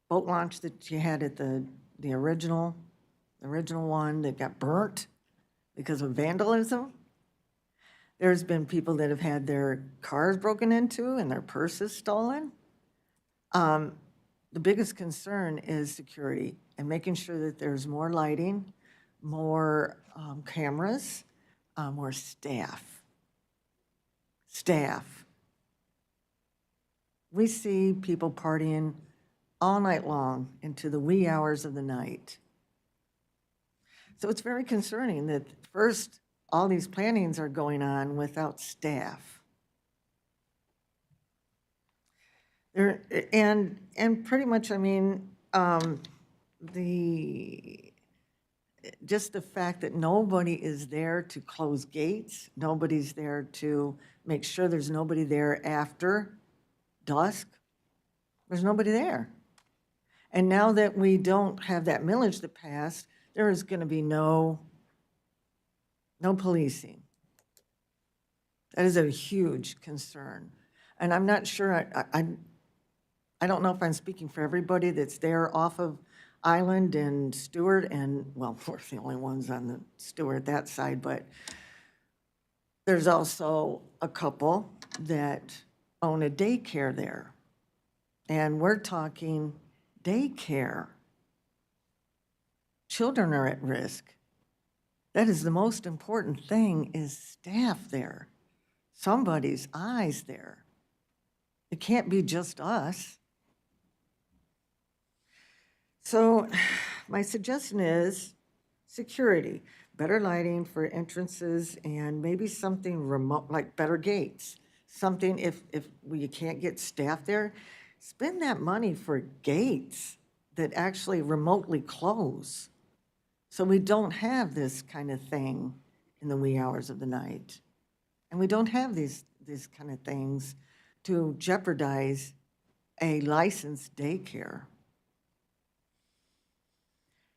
K: boat launch that you had at the original one that got burnt because of vandalism, there's been people that have had their cars broken into and their purses stolen. The biggest concern is security and making sure that there's more lighting, more cameras, more staff. We see people partying all night long into the wee hours of the night. So it's very concerning that first, all these plannings are going on without staff. And pretty much, I mean, just the fact that nobody is there to close gates, nobody's there to make sure there's nobody there after dusk. There's nobody there. And now that we don't have that millage that passed, there is going to be no policing. That is a huge concern. And I'm not sure, I don't know if I'm speaking for everybody that's there off of Island and Stewart, and, well, we're the only ones on the Stewart that side, but there's also a couple that own a daycare there. And we're talking daycare. Children are at risk. That is the most important thing, is staff there. Somebody's eyes there. It can't be just us. So my suggestion is security, better lighting for entrances, and maybe something remote, like better gates. Something, if you can't get staff there, spend that money for gates that actually remotely close, so we don't have this kind of thing in the wee hours of the night. And we don't have these kind of things to jeopardize a licensed daycare.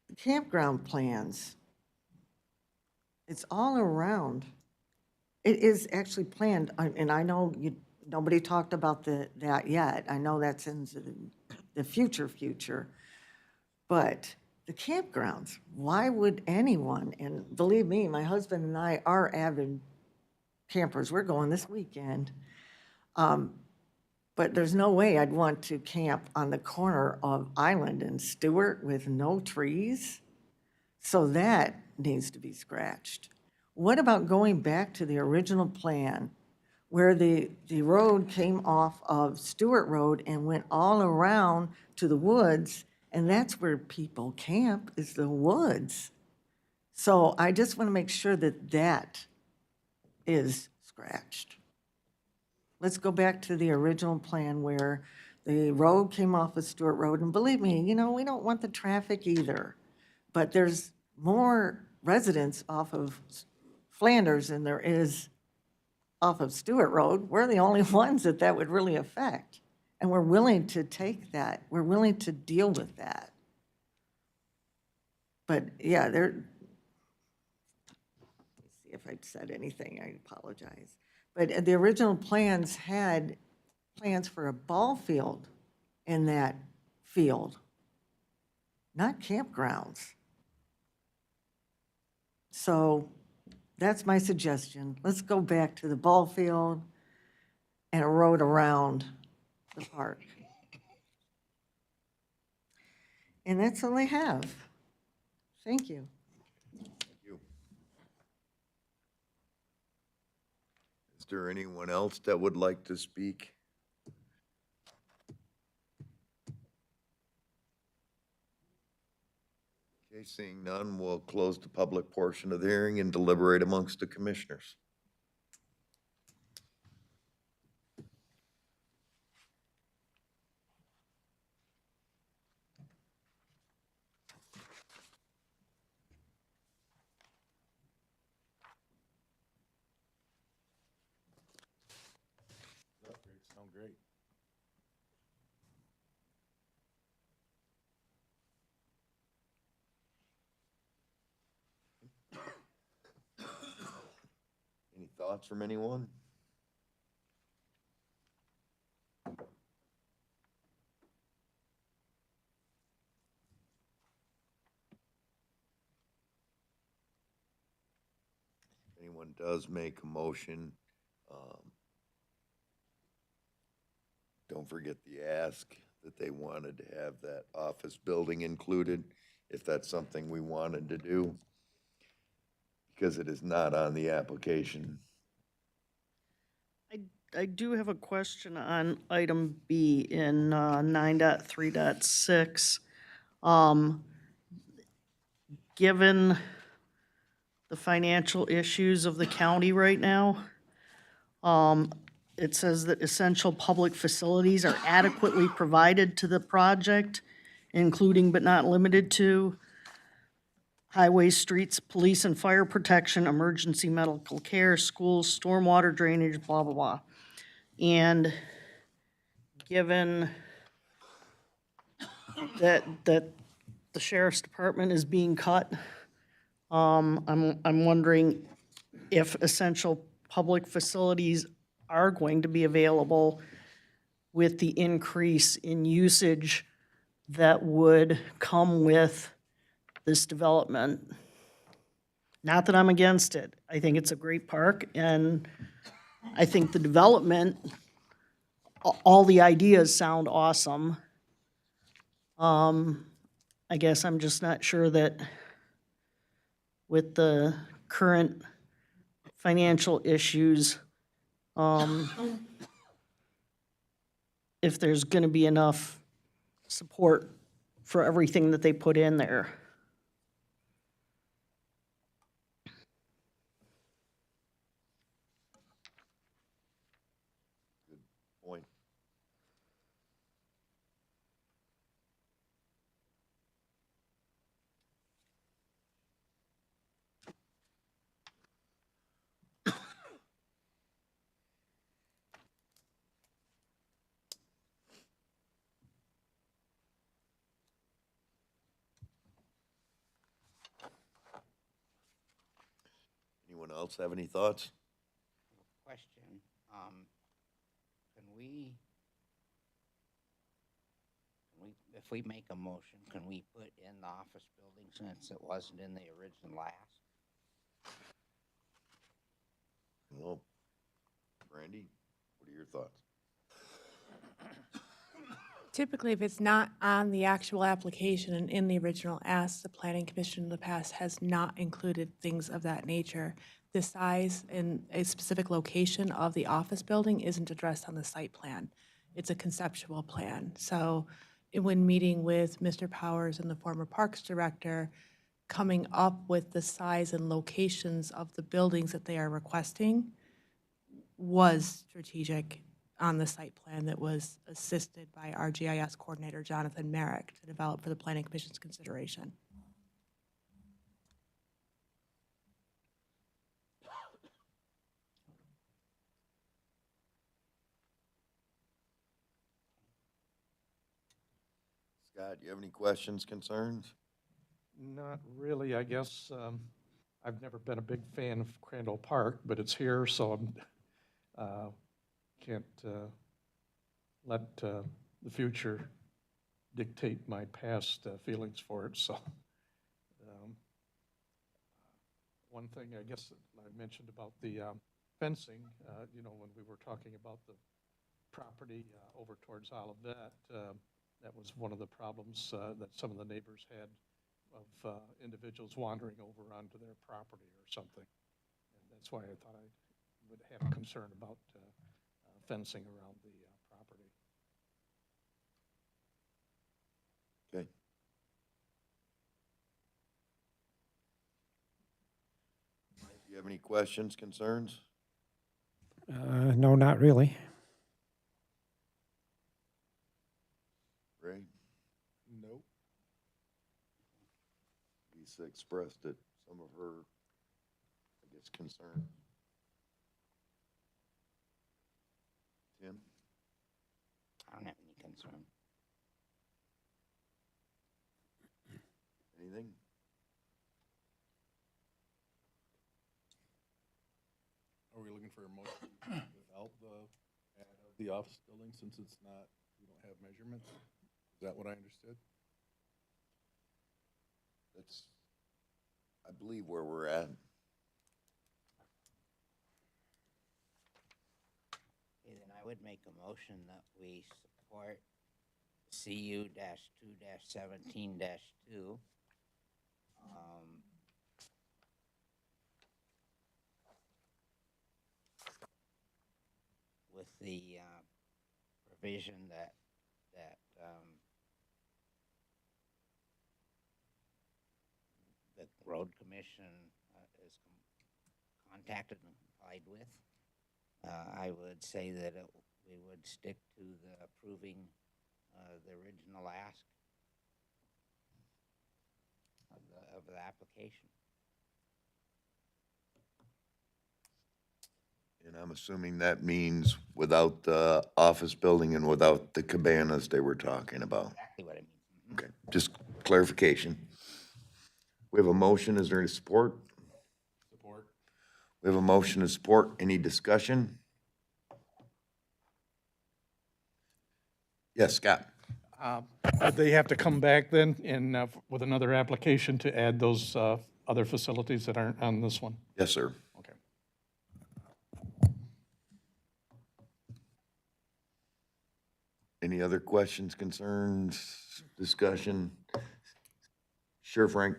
K: The campground plans, it's all around. It is actually planned, and I know nobody talked about that yet. I know that's in the future. But the campgrounds, why would anyone, and believe me, my husband and I are avid campers. We're going this weekend. But there's no way I'd want to camp on the corner of Island and Stewart with no trees. So that needs to be scratched. What about going back to the original plan where the road came off of Stewart Road and went all around to the woods, and that's where people camp, is the woods. So I just want to make sure that that is scratched. Let's go back to the original plan where the road came off of Stewart Road, and believe me, we don't want the traffic either, but there's more residents off of Flanders than there is off of Stewart Road. We're the only ones that would really affect. And we're willing to take that. We're willing to deal with that. But yeah, let me see if I said anything, I apologize. But the original plans had plans for a ball field in that field, not campgrounds. So that's my suggestion. Let's go back to the ball field and a road around the park. And that's all I have. Thank you.
A: Is there anyone else that would like to speak? Okay, seeing none, we'll close the public portion of the hearing and deliberate amongst the commissioners.
I: Sound great.
A: Any thoughts from anyone? If anyone does make a motion, don't forget the ask that they wanted to have that office building included, if that's something we wanted to do, because it is not on the application.
L: I do have a question on item B in 9.3.6. Given the financial issues of the county right now, it says that essential public facilities are adequately provided to the project, including but not limited to highways, streets, police and fire protection, emergency medical care, schools, stormwater drainage, blah, blah, blah. And given that the sheriff's department is being cut, I'm wondering if essential public facilities are going to be available with the increase in usage that would come with this development. Not that I'm against it. I think it's a great park, and I think the development, all the ideas sound awesome. I guess I'm just not sure that with the current financial issues, if there's gonna be enough support for everything that they put in there.
A: Point. Anyone else have any thoughts?
E: Question, can we, if we make a motion, can we put in the office building since it wasn't in the original ask?
A: Well, Randy, what are your thoughts?
B: Typically, if it's not on the actual application and in the original ask, the planning commission in the past has not included things of that nature. The size and a specific location of the office building isn't addressed on the site plan. It's a conceptual plan. So when meeting with Mr. Powers and the former Parks Director, coming up with the size and locations of the buildings that they are requesting was strategic on the site plan that was assisted by our GIS coordinator, Jonathan Merrick, to develop for the Planning Commission's consideration.
A: Scott, you have any questions, concerns?
H: Not really, I guess. I've never been a big fan of Crandall Park, but it's here, so I'm, can't let the future dictate my past feelings for it, so. One thing, I guess, that I mentioned about the fencing, you know, when we were talking about the property over towards Olivet, that was one of the problems that some of the neighbors had of individuals wandering over onto their property or something. And that's why I thought I would have a concern about fencing around the property.
A: Okay. Do you have any questions, concerns?
D: No, not really.
A: Ray?
I: Nope.
A: Lisa expressed it, some of her, I guess, concern. Tim?
E: I don't have any concern.
A: Anything?
I: Are we looking for a motion without the add of the office building since it's not, we don't have measurements? Is that what I understood?
A: That's, I believe, where we're at.
E: Okay, then I would make a motion that we support CU-2-17-2. With the provision that the road commission is contacted and complied with. I would say that we would stick to the approving the original ask of the application.
A: And I'm assuming that means without the office building and without the cabanas they were talking about.
E: Exactly what it means.
A: Okay, just clarification. We have a motion, is there any support?
I: Support.
A: We have a motion to support, any discussion? Yes, Scott?
H: They have to come back then and with another application to add those other facilities that aren't on this one?
A: Yes, sir.
H: Okay.
A: Any other questions, concerns, discussion? Sure, Frank?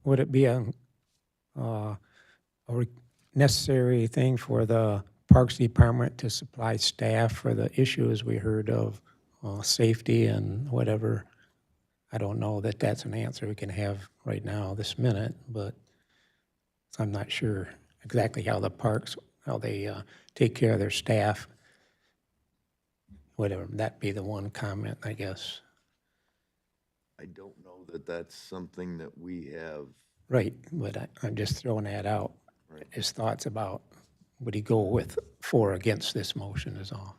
D: Would it be a necessary thing for the Parks Department to supply staff for the issues we heard of, safety and whatever? I don't know that that's an answer we can have right now, this minute, but I'm not sure exactly how the parks, how they take care of their staff. Whatever, that'd be the one comment, I guess.
A: I don't know that that's something that we have.
D: Right, but I'm just throwing that out.
A: Right.
D: His thoughts about, would he go with for or against this motion is all.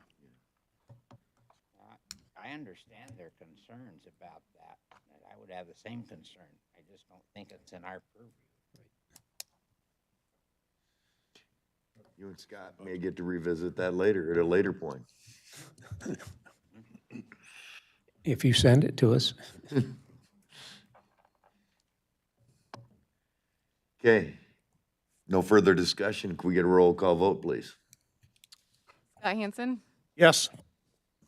E: I understand their concerns about that, and I would have the same concern. I just don't think it's in our purview.
A: You and Scott may get to revisit that later, at a later point.
D: If you send it to us.
A: Okay, no further discussion. Can we get a roll call vote, please?
C: Scott Hansen,
H: Yes.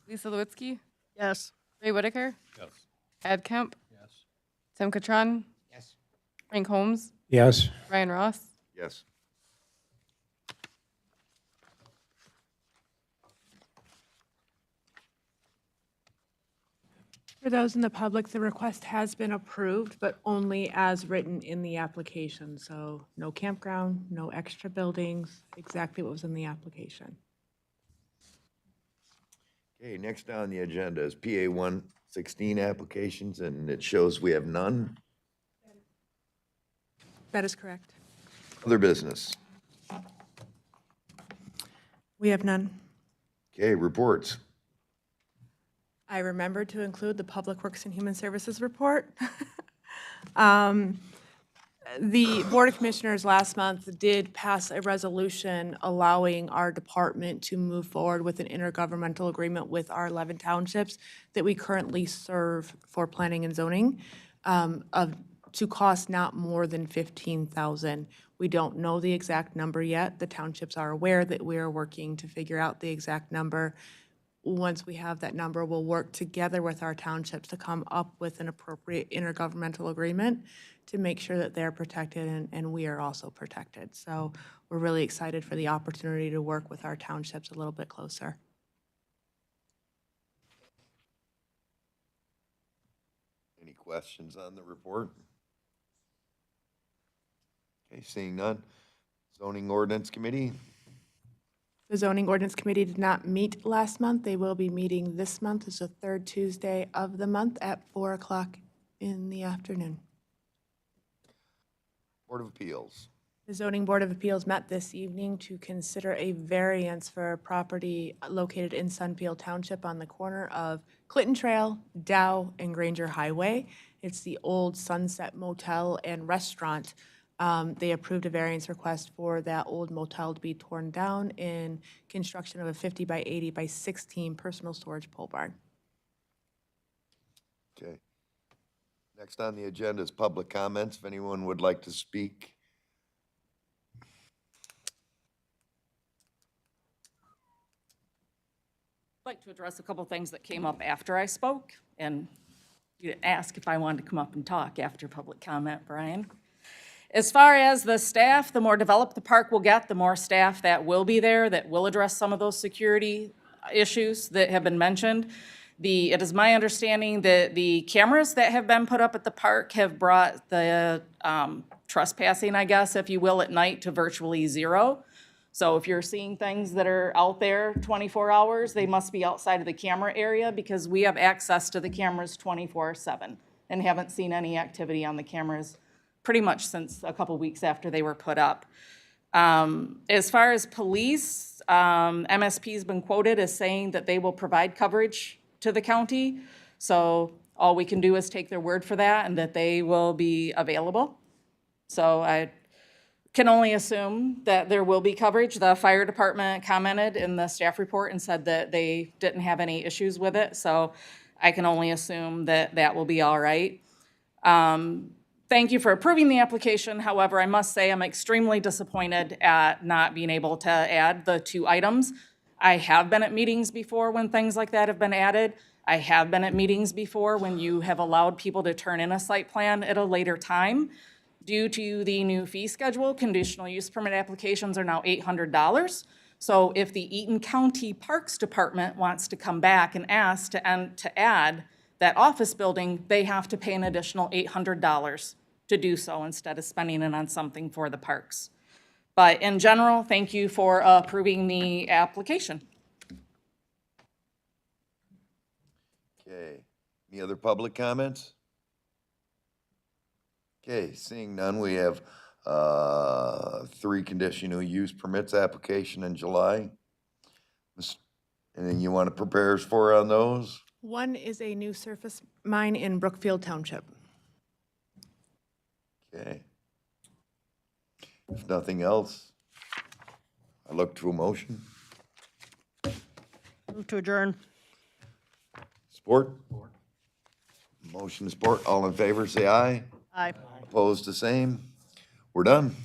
C: Lisa Lewitsky,
L: Yes.
C: Ray Whitaker,
I: Yes.
C: Ed Kemp,
I: Yes.
C: Tim Catron,
E: Yes.
C: Frank Holmes,
D: Yes.
C: Ryan Ross.
A: Yes.
B: For those in the public, the request has been approved, but only as written in the application. So no campground, no extra buildings, exactly what was in the application.
A: Okay, next on the agenda is PA 116 applications, and it shows we have none.
B: That is correct.
A: Other business.
B: We have none.
A: Okay, reports.
B: I remembered to include the Public Works and Human Services report. The Board of Commissioners last month did pass a resolution allowing our department to move forward with an intergovernmental agreement with our 11 townships that we currently serve for planning and zoning, to cost not more than $15,000. We don't know the exact number yet. The townships are aware that we are working to figure out the exact number. Once we have that number, we'll work together with our townships to come up with an appropriate intergovernmental agreement to make sure that they're protected and we are also protected. So we're really excited for the opportunity to work with our townships a little bit closer.
A: Any questions on the report? Okay, seeing none. Zoning Ordinance Committee?
B: The Zoning Ordinance Committee did not meet last month. They will be meeting this month. It's the third Tuesday of the month at 4 o'clock in the afternoon.
A: Board of Appeals?
B: The Zoning Board of Appeals met this evening to consider a variance for a property located in Sunfield Township on the corner of Clinton Trail, Dow, and Granger Highway. It's the old Sunset Motel and Restaurant. They approved a variance request for that old motel to be torn down in construction of a 50 by 80 by 16 personal storage pole barn.
A: Okay. Next on the agenda is public comments. If anyone would like to speak.
J: I'd like to address a couple things that came up after I spoke, and you didn't ask if I wanted to come up and talk after public comment, Brian. As far as the staff, the more developed the park will get, the more staff that will be there that will address some of those security issues that have been mentioned. It is my understanding that the cameras that have been put up at the park have brought the trespassing, I guess, if you will, at night to virtually zero. So if you're seeing things that are out there 24 hours, they must be outside of the camera area because we have access to the cameras 24/7 and haven't seen any activity on the cameras pretty much since a couple weeks after they were put up. As far as police, MSP's been quoted as saying that they will provide coverage to the county. So all we can do is take their word for that and that they will be available. So I can only assume that there will be coverage. The fire department commented in the staff report and said that they didn't have any issues with it. So I can only assume that that will be all right. Thank you for approving the application. However, I must say I'm extremely disappointed at not being able to add the 2 items. I have been at meetings before when things like that have been added. I have been at meetings before when you have allowed people to turn in a site plan at a later time. Due to the new fee schedule, conditional use permit applications are now $800. So if the Eaton County Parks Department wants to come back and ask to add that office building, they have to pay an additional $800 to do so instead of spending it on something for the parks. But in general, thank you for approving the application.
A: Okay. Any other public comments? Okay, seeing none, we have 3 conditional use permits application in July. Anything you want to prepare us for on those?
B: One is a new surface mine in Brookfield Township.
A: Okay. If nothing else, I look to a motion.
L: Move to adjourn.
A: Support? Motion to support. All in favor, say aye.
L: Aye.
A: Opposed, the same. We're done.